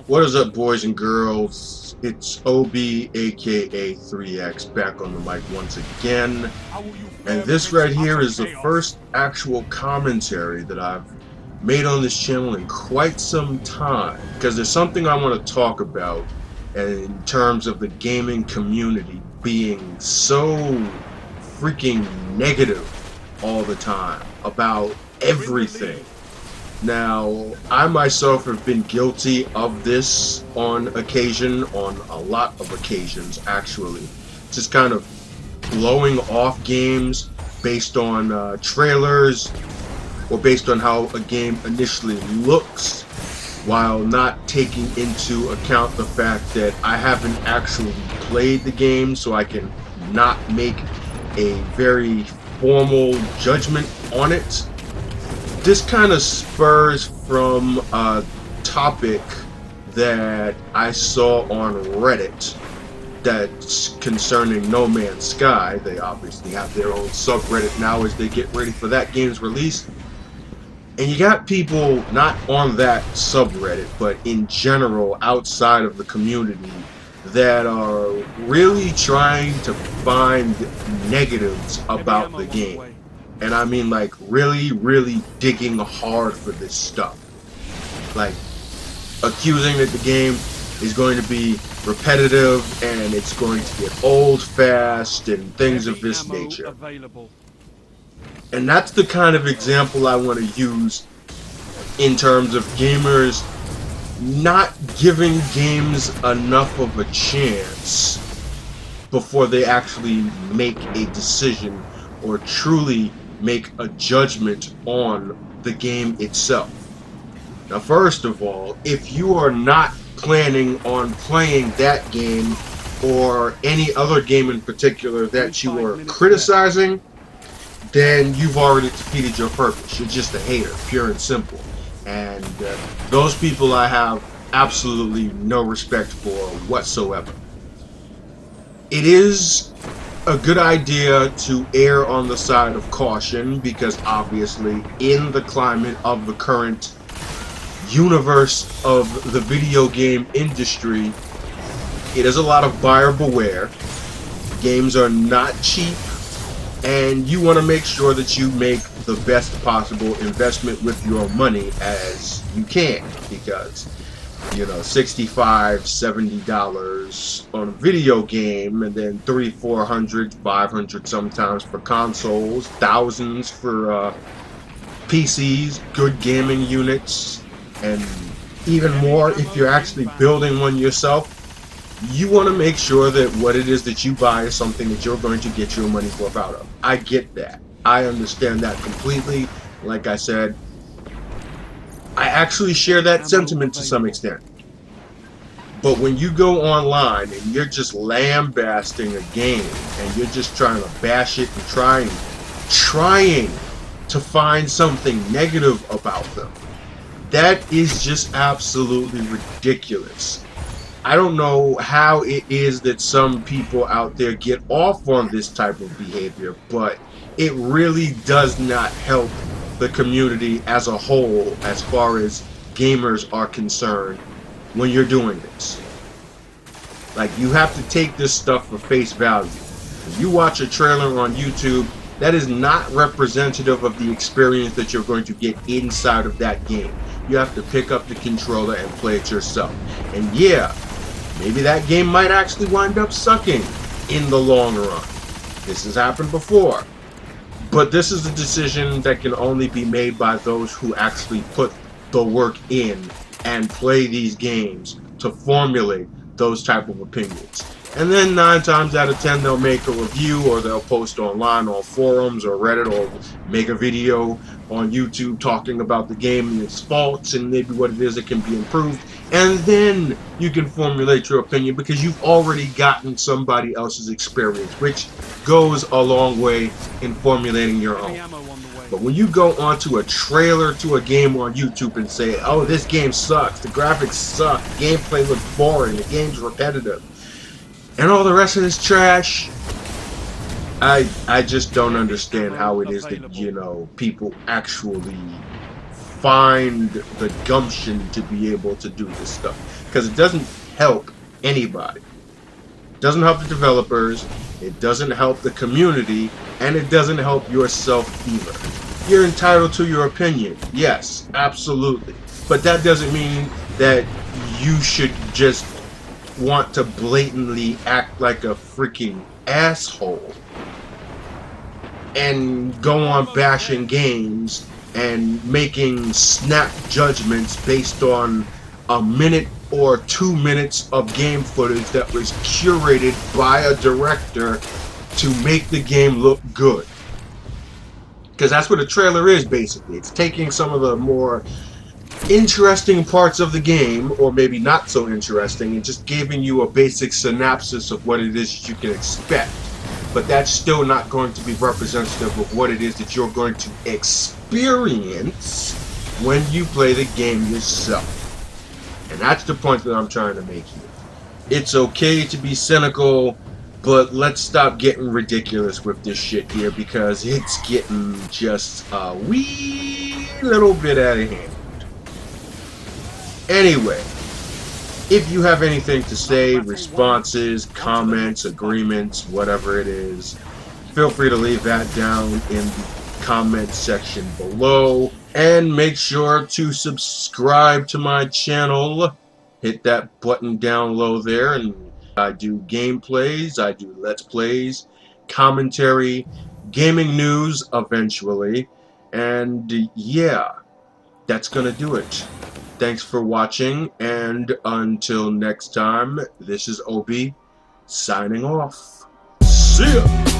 What is up, boys and girls? It's Obie, aka 3X, back on the mic once again. And this right here is the first actual commentary that I've made on this channel in quite some time, because there's something I want to talk about in terms of the gaming community being so freaking negative all the time about everything. Now, I myself have been guilty of this on occasion, on a lot of occasions actually. Just kind of blowing off games based on trailers or based on how a game initially looks, while not taking into account the fact that I haven't actually played the game, so I can not make a very formal judgment on it. This kind of spurs from a topic that I saw on Reddit that's concerning No Man's Sky. They obviously have their own subreddit now as they get ready for that game's release. And you got people not on that subreddit, but in general outside of the community, that are really trying to find negatives about the game. And I mean, like, really digging hard for this stuff. Like, accusing that the game is going to be repetitive and it's going to get old fast and things of this nature. And that's the kind of example I want to use in terms of gamers not giving games enough of a chance before they actually make a decision or truly make a judgment on the game itself. Now, first of all, if you are not planning on playing that game or any other game in particular that you are criticizing, then you've already defeated your purpose. You're just a hater, pure and simple. And those people I have absolutely no respect for whatsoever. It is a good idea to err on the side of caution, because obviously in the climate of the current universe of the video game industry, it is a lot of buyer beware. Games are not cheap, and you want to make sure that you make the best possible investment with your money as you can, because you know, $65, $70 on a video game, and then $300, $400, $500 sometimes for consoles, thousands for PCs, good gaming units, and even more if you're actually building one yourself. You want to make sure that what it is that you buy is something that you're going to get your money's worth out of. I get that. I understand that completely. Like I said, I actually share that sentiment to some extent. But when you go online and you're just lambasting a game and you're just trying to bash it and trying to find something negative about them, that is just absolutely ridiculous. I don't know how it is that some people out there get off on this type of behavior, but it really does not help the community as a whole as far as gamers are concerned when you're doing this. Like, you have to take this stuff for face value. If you watch a trailer on YouTube, that is not representative of the experience that you're going to get inside of that game. You have to pick up the controller and play it yourself. And yeah, maybe that game might actually wind up sucking in the long run. This has happened before. But this is a decision that can only be made by those who actually put the work in and play these games to formulate those type of opinions. And then 9 times out of 10 they'll make a review, or they'll post online on forums or Reddit, or make a video on YouTube talking about the game and its faults and maybe what it is that can be improved. And then you can formulate your opinion because you've already gotten somebody else's experience, which goes a long way in formulating your own. But when you go onto a trailer to a game on YouTube and say, oh, this game sucks, the graphics suck, the gameplay looks boring, the game's repetitive, and all the rest of this trash, I just don't understand how it is that, you know, people actually find the gumption to be able to do this stuff, because it doesn't help anybody. It doesn't help the developers, it doesn't help the community, and it doesn't help yourself either. You're entitled to your opinion, yes, absolutely, but that doesn't mean that you should just want to blatantly act like a freaking asshole and go on bashing games and making snap judgments based on a minute or 2 minutes of game footage that was curated by a director to make the game look good. Because that's what a trailer is, basically. It's taking some of the more interesting parts of the game, or maybe not so interesting, and just giving you a basic synopsis of what it is you can expect. But that's still not going to be representative of what it is that you're going to experience when you play the game yourself. And that's the point that I'm trying to make here. It's okay to be cynical, but let's stop getting ridiculous with this shit here, because it's getting just a wee little bit out of hand. Anyway, if you have anything to say, responses, comments, agreements, whatever it is, feel free to leave that down in the comment section below. And make sure to subscribe to my channel. Hit that button down low there, and I do gameplays, I do let's plays, commentary, gaming news eventually, and yeah, that's gonna do it. Thanks for watching, and until next time, this is Obie, signing off. See ya!